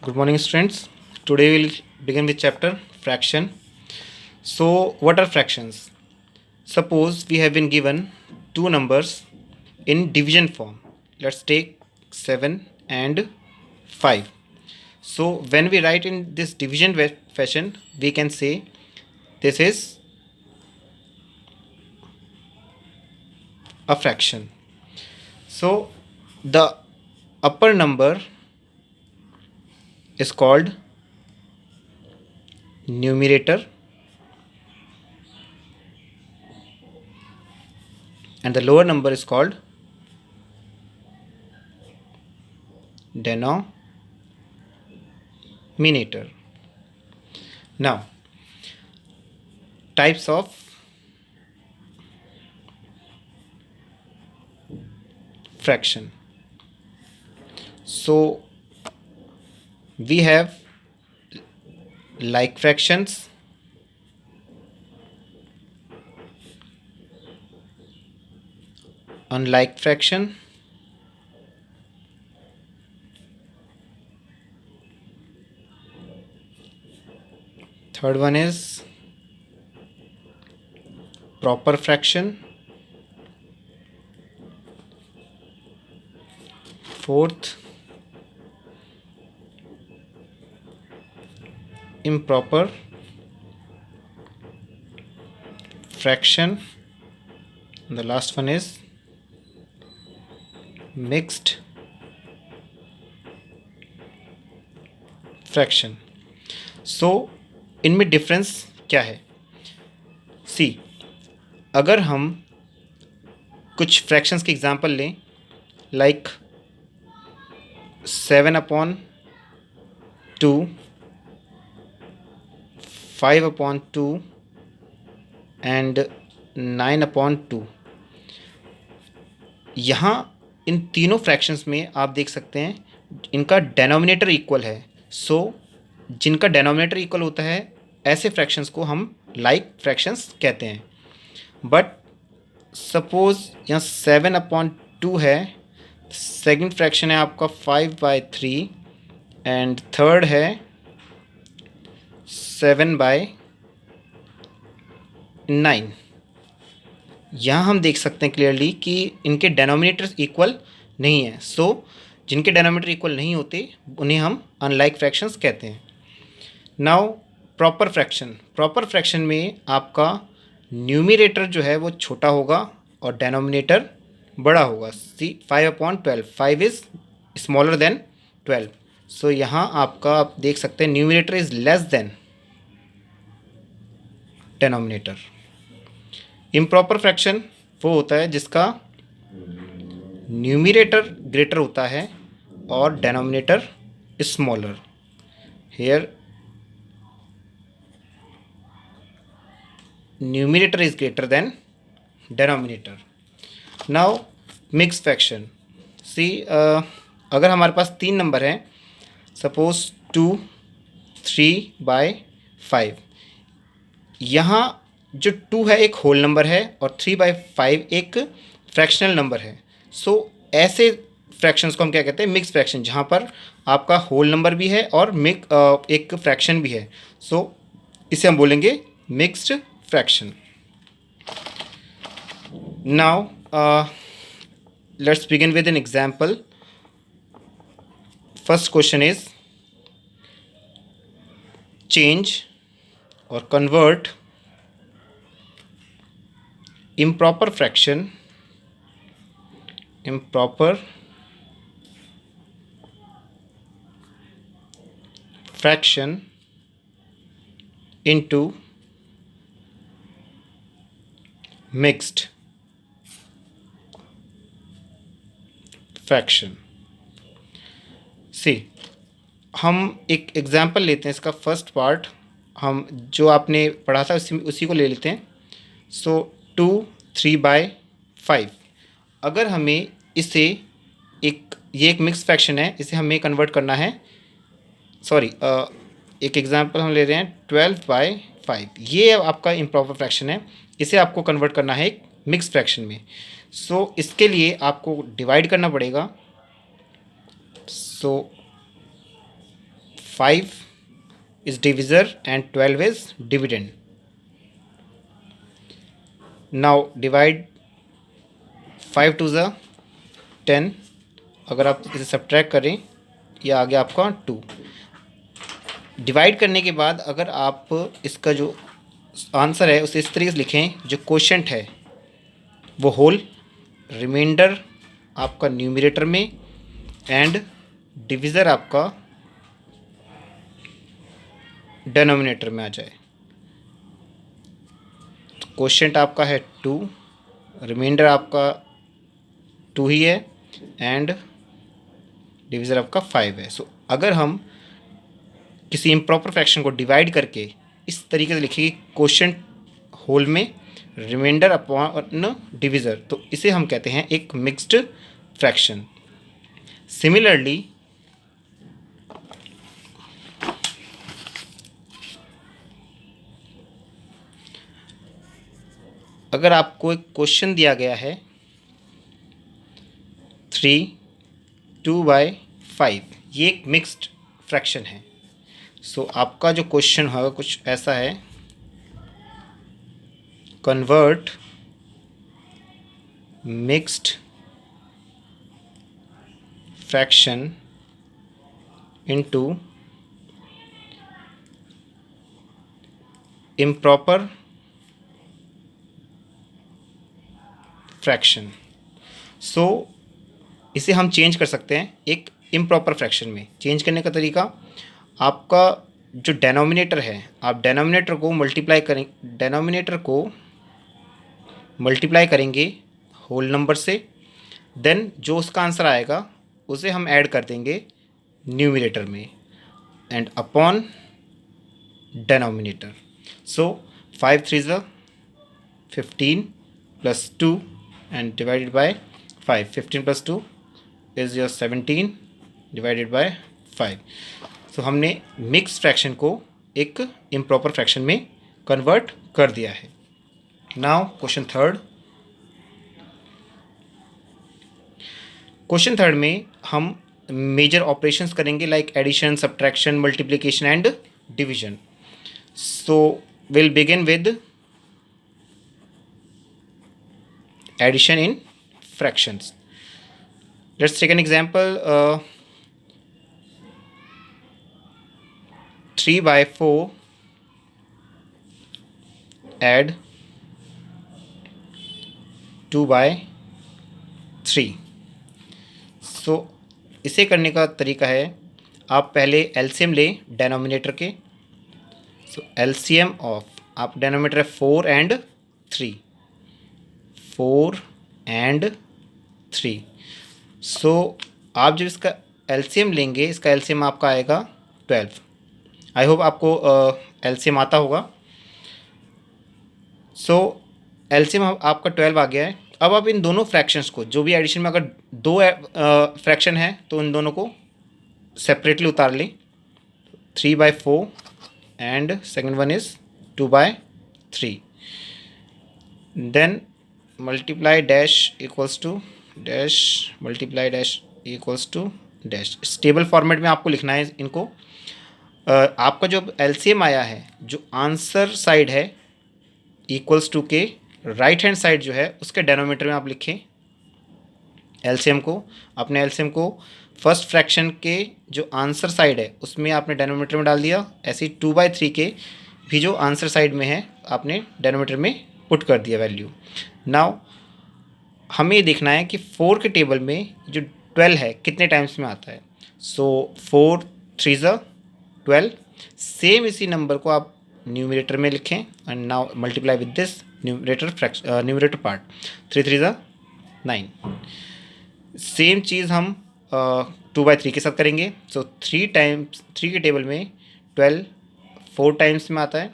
Good morning, students. Today we'll begin with chapter fraction. So, what are fractions? Suppose we have been given two numbers in division form. Let's take 7 and 5. So, when we write in this division fashion, we can say this is a fraction. So, the upper number is called numerator and the lower number is called denominator. Now, types of fraction. So, we have like fractions, unlike fraction, third one is proper fraction, fourth improper fraction, and the last one is mixed fraction. So इनमें difference क्या है? सी, अगर हम कुछ fractions के example लें, like 7/2, 5/2 and 9/2. यहाँ इन तीनों फ्रैक्शंस में आप देख सकते हैं इनका डेनोमिनेटर इक्वल है. सो जिनका डेनोमिनेटर इक्वल होता है ऐसे फ्रैक्शंस को हम लाइक फ्रैक्शंस कहते हैं. बट सपोज यहाँ 7/2 है, सेकंड फ्रैक्शन है आपका 5/3 एंड थर्ड है 7/9. यहाँ हम देख सकते हैं क्लियरली कि इनके डेनोमिनेटर्स इक्वल नहीं है. सो जिनके डेनोमिनेटर इक्वल नहीं होते उन्हें हम अनलाइक फ्रैक्शंस कहते हैं. नाउ प्रॉपर फ्रैक्शन में आपका न्यूमिरेटर जो है वो छोटा होगा और डेनोमिनेटर बड़ा होगा. See 5/12, 5 is smaller than 12. So यहाँ आपका आप देख सकते हैं numerator is less than denominator. Improper fraction वो होता है जिसका न्यूमिरेटर ग्रेटर होता है और denominator smaller. Here numerator is greater than denominator. Now mix fraction. See, अगर हमारे पास तीन नंबर हैं, सपोज 2, 3/5. यहाँ जो 2 है एक होल नंबर है और 3/5 एक फ्रैक्शनल नंबर है. सो ऐसे फ्रैक्शंस को हम क्या कहते हैं? मिक्स फ्रैक्शन, जहाँ पर आपका होल नंबर भी है और एक फ्रैक्शन भी है. सो इसे हम बोलेंगे mixed fraction. Now let's begin with an example. First question is change और convert improper fraction into mixed fraction. See, हम एक एग्जाम्पल लेते हैं. इसका फर्स्ट पार्ट हम जो आपने पढ़ा था उसी को ले लेते हैं. सो 2, 3/5. अगर हमें इसे ये एक मिक्स फ्रैक्शन है, इसे हमें कन्वर्ट करना है. सॉरी, एक एग्जांपल हम ले रहे हैं 12/5. ये आपका इम्प्रॉपर फ्रैक्शन है, इसे आपको कन्वर्ट करना है एक मिक्स फ्रैक्शन में. सो इसके लिए आपको डिवाइड करना पड़ेगा. सो 5 is divisor and 12 is dividend. Now divide 5 to the 10. अगर आप इसे सब्ट्रैक्ट करें, यह आ गया आपका 2। डिवाइड करने के बाद अगर आप इसका जो आंसर है उसे इस तरीके से लिखें, जो क्वोशंट है वो होल, रिमाइंडर आपका न्यूमरेटर में एंड डिविज़र आपका डिनोमिनेटर में आ जाए। तो क्वोशंट आपका है 2, रिमाइंडर आपका 2 ही है एंड डिविज़र आपका 5 है। सो अगर हम किसी इम्प्रॉपर फ्रैक्शन को डिवाइड करके इस तरीके से लिखेंगे क्वोशंट होल में, रिमाइंडर अपॉन डिविज़र, तो इसे हम कहते हैं एक मिक्स्ड फ्रैक्शन। सिमिलरली अगर आपको एक क्वेश्चन दिया गया है 3/2/5, ये एक मिक्स्ड फ्रैक्शन है। सो आपका जो क्वेश्चन होगा कुछ ऐसा है, convert mixed fraction into improper fraction. So इसे हम चेंज कर सकते हैं एक इम्प्रॉपर फ्रैक्शन में। चेंज करने का तरीका, आपका जो डेनोमिनेटर है, आप डेनोमिनेटर को मल्टीप्लाई करेंगे होल नंबर से, देन जो उसका आंसर आएगा उसे हम ऐड कर देंगे न्यूमरेटर में and upon denominator. So 5 3 15 plus 2 and divided by 5. 15 plus 2 is your 17 divided by 5. So हमने मिक्स फ्रैक्शन को एक इम्प्रॉपर फ्रैक्शन में कन्वर्ट कर दिया है। Now question third. Question third में हम मेजर ऑपरेशंस करेंगे like addition, subtraction, multiplication and division. So will begin with addition in fractions. Let's take an example. 3/4 add 2/3. So इसे करने का तरीका है, आप पहले एलसीएम लें डेनोमिनेटर के। सो एलसीएम ऑफ, आप डेनोमिनेटर है 4 and 3, 4 and 3। सो आप जब इसका एलसीएम लेंगे, इसका एलसीएम आपका आएगा 12। आई होप आपको एलसीएम आता होगा। सो एलसीएम आपका 12 आ गया है। अब आप इन दोनों फ्रैक्शंस को, जो भी एडिशन में अगर 2 फ्रैक्शन है तो इन दोनों को सेपरेटली उतार लें। 3/4 and second one is 2/3। Then multiply dash equals to dash, multiply dash equals to dash. Stable format में आपको लिखना है इनको। आपका जो एलसीएम आया है, जो आंसर साइड है इक्वल्स टू के राइट हैंड साइड जो है उसके डेनोमिनेटर में आप लिखें एलसीएम को। अपने एलसीएम को फर्स्ट फ्रैक्शन के जो आंसर साइड है उसमें आपने डेनोमिनेटर में डाल दिया। ऐसे ही 2/3 के भी जो आंसर साइड में है आपने डेनोमिनेटर में पुट कर दिया वैल्यू। नाउ हमें ये देखना है कि 4 के टेबल में जो 12 है कितने टाइम्स में आता है। सो 4 3 12। सेम इसी नंबर को आप न्यूमरेटर में लिखें and now multiply with this numerator part. 3 3 9। Same चीज़ हम 2/3 के साथ करेंगे। सो 3 के टेबल में 12 4 टाइम्स में आता है।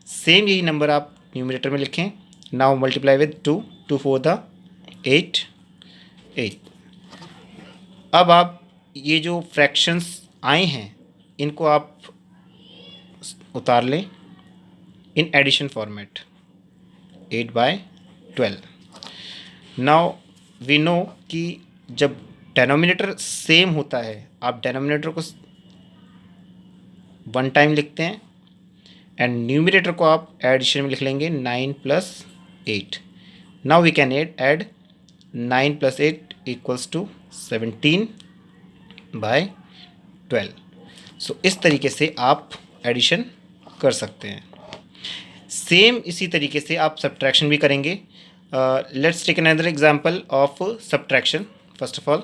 सेम यही नंबर आप न्यूमरेटर में लिखें। Now multiply with 2 2 4 8 8। अब आप ये जो फ्रैक्शंस आए हैं इनको आप उतार लें in addition format 8/12। Now we know कि जब डेनोमिनेटर सेम होता है, आप डेनोमिनेटर को वन टाइम लिखते हैं, एंड न्यूमिनेटर को आप एडिशन में लिख लेंगे 9 + 8। Now we can add 9 + 8 = 17/12। So इस तरीके से आप एडिशन कर सकते हैं। सेम इसी तरीके से आप सब्ट्रैक्शन भी करेंगे। Let's take another example of subtraction. First of all,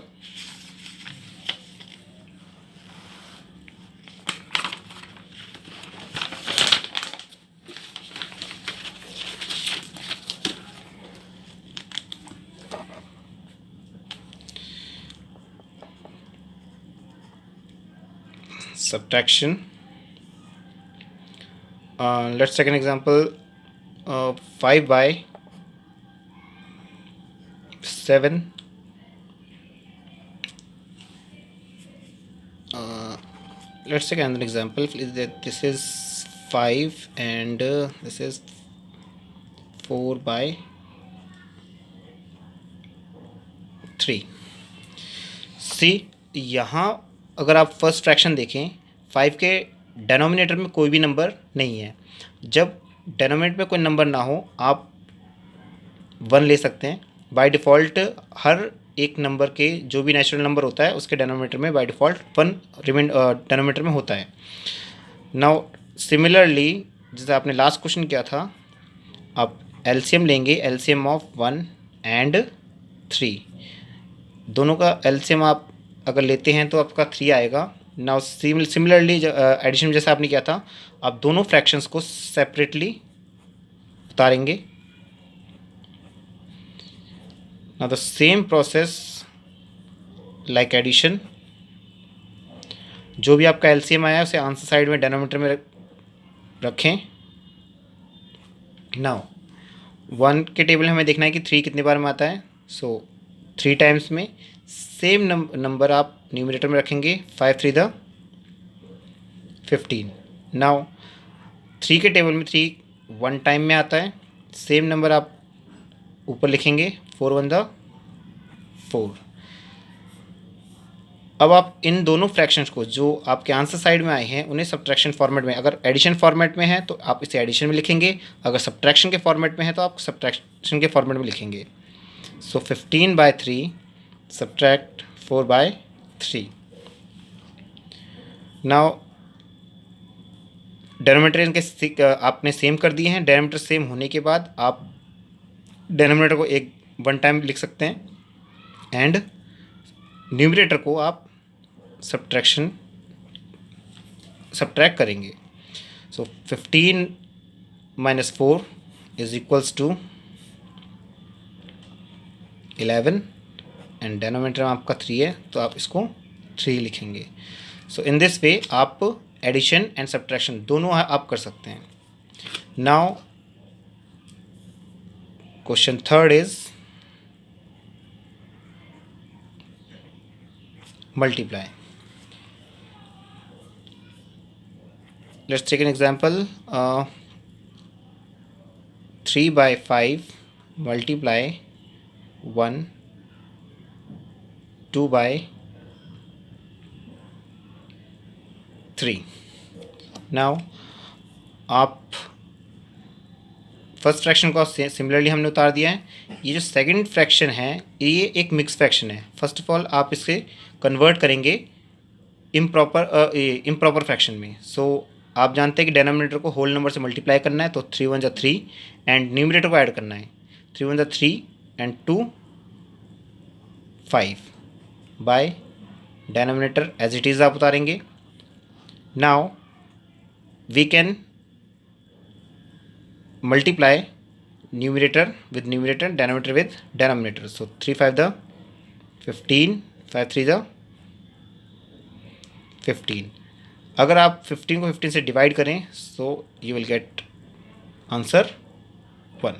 subtraction. Let's take an example. 5/7. Let's take another example. This is 5 and this is 4/3. सी, यहाँ अगर आप फर्स्ट फ्रैक्शन देखें, 5 के डेनोमिनेटर में कोई भी नंबर नहीं है। जब डेनोमिनेटर में कोई नंबर ना हो, आप 1 ले सकते हैं। बाय डिफ़ॉल्ट हर एक नंबर के जो भी नेचुरल नंबर होता है उसके डेनोमिनेटर में बाय डिफ़ॉल्ट 1 डेनोमिनेटर में होता है। नाउ सिमिलरली, जैसे आपने लास्ट क्वेश्चन किया था, आप एलसीएम लेंगे, एलसीएम ऑफ 1 and 3। दोनों का एलसीएम आप अगर लेते हैं तो आपका 3 आएगा। नाउ सिमिलरली एडिशन जैसा आपने किया था, आप दोनों फ्रैक्शंस को सेपरेटली उतारेंगे। Now the same process like addition. जो भी आपका एलसीएम आया है उसे आंसर साइड में डेनोमिनेटर में रखें। नाउ 1 के टेबल में हमें देखना है कि 3 कितनी बार में आता है। सो 3 टाइम्स में सेम नंबर आप न्यूमरेटर में रखेंगे। 5 3 द 15। नाउ 3 के टेबल में 3 1 टाइम में आता है, सेम नंबर आप ऊपर लिखेंगे। 4 1 द 4। अब आप इन दोनों फ्रैक्शंस को जो आपके आंसर साइड में आए हैं उन्हें सब्ट्रैक्शन फॉर्मेट में, अगर एडिशन फॉर्मेट में है तो आप इसे एडिशन में लिखेंगे, अगर सब्ट्रैक्शन के फॉर्मेट में है तो आप सब्ट्रैक्शन के फॉर्मेट में लिखेंगे। सो 15/3 सब्ट्रैक्ट 4/3। नाउ डेनोमिनेटर इनके आपने सेम कर दिए हैं। डेनोमिनेटर सेम होने के बाद आप डेनोमिनेटर को 1 टाइम लिख सकते हैं, एंड न्यूमरेटर को आप सब्ट्रैक्ट करेंगे। सो 15 - 4 = 11, एंड डेनोमिनेटर में आपका 3 है तो आप इसको 3 लिखेंगे। सो इन दिस वे आप एडिशन एंड सब्ट्रैक्शन दोनों आप कर सकते हैं। Now question third is multiply. Let's take an example. 3/5 multiply 1 2/3. Now आप फर्स्ट फ्रैक्शन को सिमिलरली हमने उतार दिया है। ये जो सेकंड फ्रैक्शन है ये एक मिक्स फ्रैक्शन है। फर्स्ट ऑफ ऑल आप इसे कन्वर्ट करेंगे इम्प्रॉपर फ्रैक्शन में। सो आप जानते हैं कि डेनोमिनेटर को होल नंबर से मल्टीप्लाई करना है, तो 3 1 = 3 एंड न्यूमरेटर को ऐड करना है। 3 1 = 3 and 2 5 by denominator as it is आप उतारेंगे। Now we can multiply numerator with numerator, denominator with denominator. So 3 5 the 15, 5 3 the 15. अगर आप 15 को 15 से डिवाइड करें so you will get answer 1.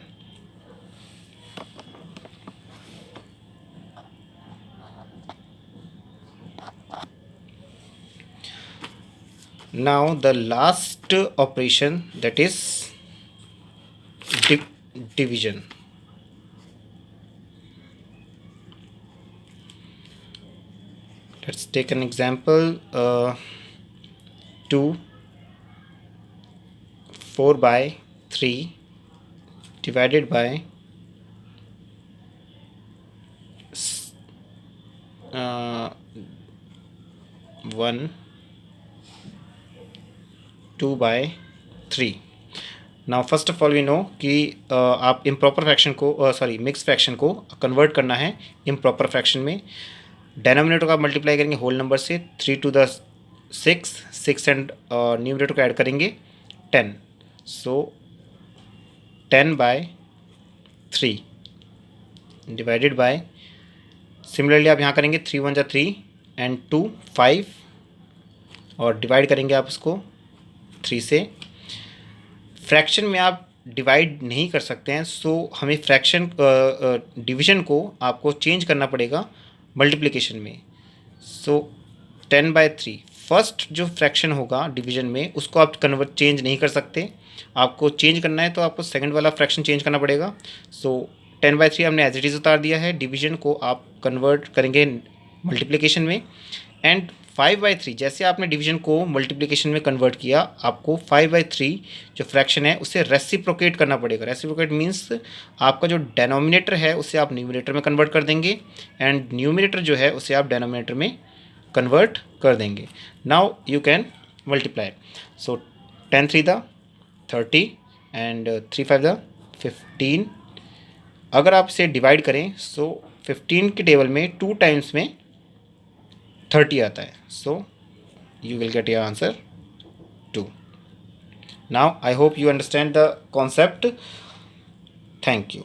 Now the last operation, that is division. Let's take an example. 2 4/3 divided by 1 2/3। Now first of all we know कि आप improper fraction को mix fraction को convert करना है इम्प्रॉपर फ्रैक्शन में। Denominator को आप multiply करेंगे होल नंबर से 3 to the 6 एंड न्यूमरेटर को ऐड करेंगे 10, सो 10/3 डिवाइडेड बाय, सिमिलरली आप यहाँ करेंगे 3 1 जा 3 एंड 2 5 और डिवाइड करेंगे आप उसको 3 से। फ्रैक्शन में आप डिवाइड नहीं कर सकते हैं, सो हमें फ्रैक्शन डिवीजन को आपको चेंज करना पड़ेगा मल्टीप्लिकेशन में। सो 10/3 फर्स्ट जो फ्रैक्शन होगा डिवीजन में उसको आप चेंज नहीं कर सकते। आपको चेंज करना है तो आपको सेकंड वाला फ्रैक्शन चेंज करना पड़ेगा। सो 10/3 हमने एज इट इज़ उतार दिया है, डिवीजन को आप कन्वर्ट करेंगे मल्टीप्लिकेशन में। एंड 5/3 जैसे आपने डिवीजन को मल्टीप्लिकेशन में कन्वर्ट किया, आपको 5/3 जो फ्रैक्शन है उसे रेसिप्रोकेट करना पड़ेगा। रेसिप्रोकेट मीन्स आपका जो डेनोमिनेटर है उसे आप न्यूमरेटर में कन्वर्ट कर देंगे एंड न्यूमरेटर जो है उसे आप डेनोमिनेटर में कन्वर्ट कर देंगे। Now you can multiply. So 10 3 30 and 3 5 15। अगर आप इसे डिवाइड करें सो 15 के टेबल में 2 टाइम्स में 30 आता है, सो you will get your answer 2. Now I hope you understand the concept. Thank you.